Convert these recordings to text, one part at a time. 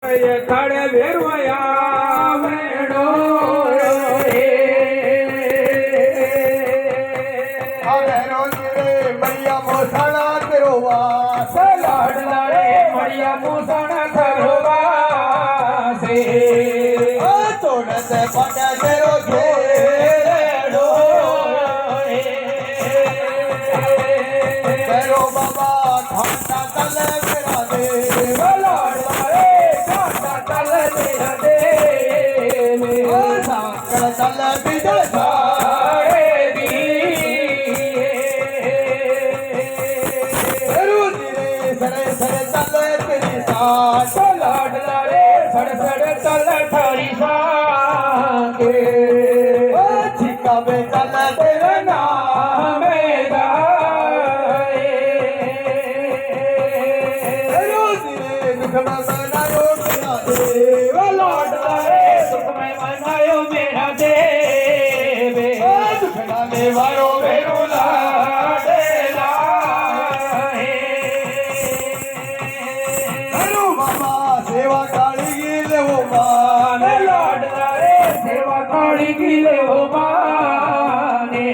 खड़े भेरवया वेणो मरिया मोसणा करोवा लाडला रे मरिया मोसणा करोवा से तोड़त पटा तेरो घेरो करो बाबा घाटा तल मेरा दे लाडला रे घाटा तल मेरा दे साकर तल बिजल लाडला रे सड़ सड़ तल थारी सांगे छिका बे तल तेरा नाम गाए दुख में मनायो मेरा देव लाडला रे सुख में मनायो मेरा देव दुख में वारो मेरो लाडला सेवा काली गिले हो माने लाडला रे सेवा काली गिले हो माने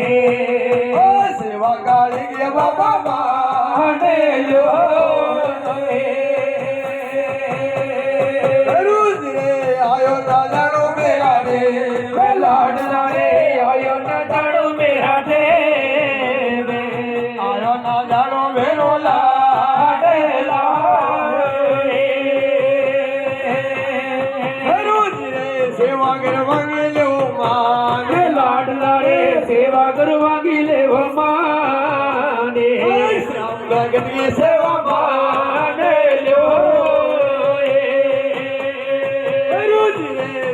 सेवा काली गिले बाबा माने लो आयो ना जानो मेरा दे लाडला रे आयो ना जानो मेरा देव आयो ना जानो मेरो लाडला सेवा करवांगे ले वो माने लाडला रे सेवा करवांगी ले वो माने श्याम लगती सेवा माने लो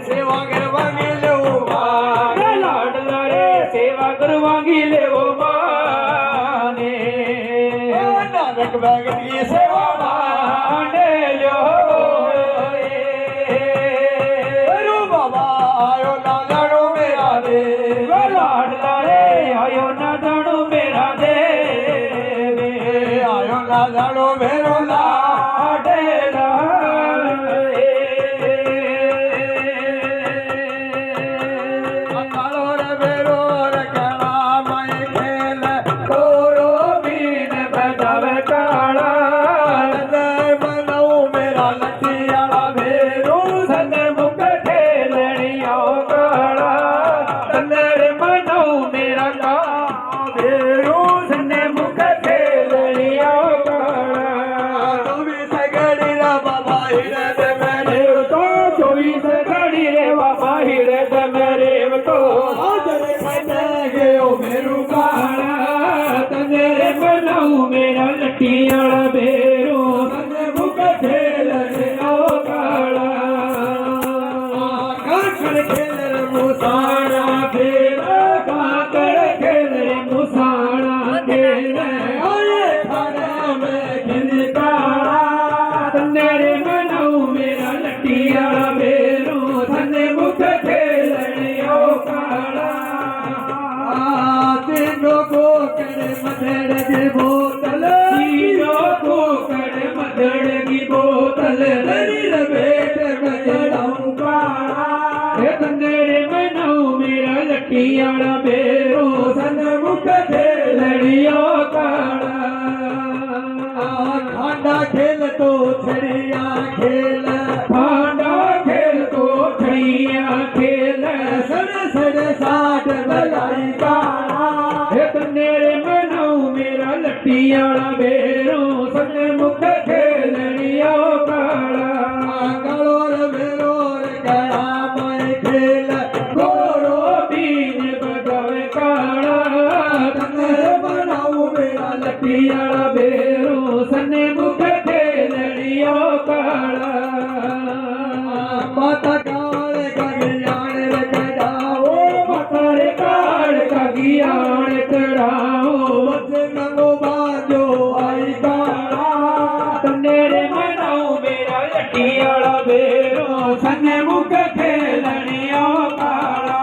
सेवा करवांगे ले वो माने लाडला रे सेवा करवांगी ले वो माने नानक भगती सेवा माने लो आयो ना जानो मेरा देव लाडला रे आयो ना जानो मेरा देव आयो ना जानो मेरो लाडला कालो रे मेरो रे काला मैं खेल तोरो बीन बजावे काला बनाऊ मेरा लठियाला भेरू सन मुख ठेलनियो काला तन्नरे मनाऊ मेरा का भेरू सन मुख ठेलनियो काला तू भी सगड़ी रा बाबा हिरद मेरे तो 24 घड़ी रे बाबा हिरद मेरे तो हाजर खने गयो मेरू काला तन्नरे मनाऊ मेरा लठियाला भेरू सन मुख ठेलनियो काला काकड़ खेल रे मुसाना खेल काकड़ खेल रे मुसाना खेल आए थाने में खिल काला तन्नेरे मनाऊ मेरा लठियाला भेरू थने मुख खेलनियो काला तीनों को करे मधड़ की बोतल तीनों को कड़ मदड़ की बोतल तेरी लपेट में चढ़ाऊं काला हे तन्नेरे मनाऊ मेरा लठियाला भेरू थने मुख खेलनियो काला खांडा खेल तो छड़िया खेल भांडा खेल तो छड़िया खेल सड़ सड़ साठ बजाई काला हे तन्नेरे मनाऊ मेरा लठियाला भेरू सने मुख खेलनियो काला कालो रे मेरो रे कड़ा मैं खेल गोरो बीन बजावे काला तन्नेरे मनाऊ मेरा लठियाला भेरू सने मुख खेलनियो काला माता काल का ज्ञान रखदाओ माता रे काल का ज्ञान कराओ बच्चे नंगो बाजो आई काला तन्नेरे मनाऊ मेरा लठियाला भेरू सने मुख खेलनियो काला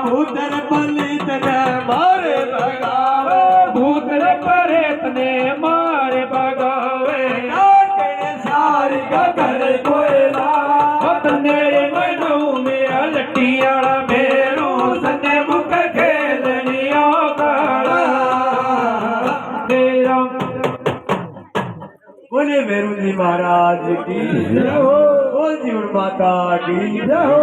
भूतर पलित ने मारे भगावे भूतल परेत ने मारे भगावे सारी का कर कोयला ਤੰਨੇ ਮੈਨੂੰ ਮੇਰਾ ਲੱਟੀ ਵਾਲਾ ਮੇਰੂ ਸੰਨੇ ਮੁੱਕ ਖੇਲਣੀਆਂ ਕਾਲਾ ਮੇਰਾ बोले मेरू जी महाराज की जय हो, बोल जीवन माता की जय हो।